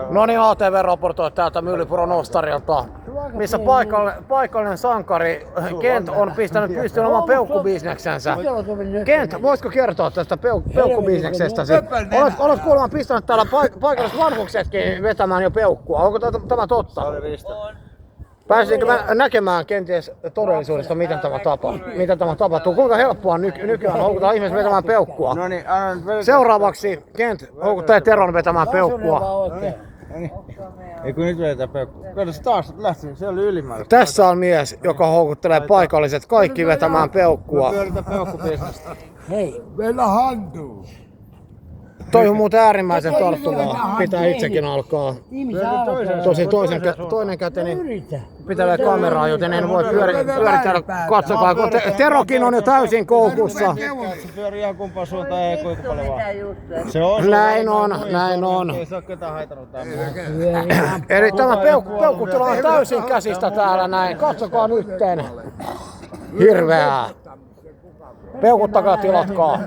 No niin, ATV raportoi täältä Myllypuron Ostarilta, missä paikallinen sankari Kent on pistänyt pystyyn oman peukkubisneksensä. Kent, voisiko kertoa tästä peukkubisneksestäsi? Olet kuulemma pistänyt täällä paikalliset vanhuksetkin vetämään jo peukkua. Onko tämä totta? Pääsinkö mä näkemään kenties todellisuudesta, miten tämä tapahtuu? Kuinka helppoa nykyään houkuttaa ihmiset vetämään peukkua? No niin, Seuraavaksi Kent houkuttaa Teron vetämään peukkua. ei kun nyt vedetään peukkua. Kato se taas lähti, se oli ylimääräistä. Tässä on mies, joka houkuttelee paikalliset kaikki vetämään peukkua. Pyöritään peukkubisnestä. Hei, meillä hantuu. Toi on muuten äärimmäisen tarttuvaa. Pitää itsekin alkaa. Tosin toinen käteni pitää kameraa, joten en voi pyörittää. Katsokaa, kun Terokin on jo täysin koukussa. Se pyörii ihan kumpaan suuntaan, ei kuinka paljon vaan. Se on. Näin on. Ei se oo ketään haitannut tää. Eli tämä peukkutila on täysin käsistä täällä näin. Katsokaa nytten. Hirveää. Peukuttakaa, tilatkaa.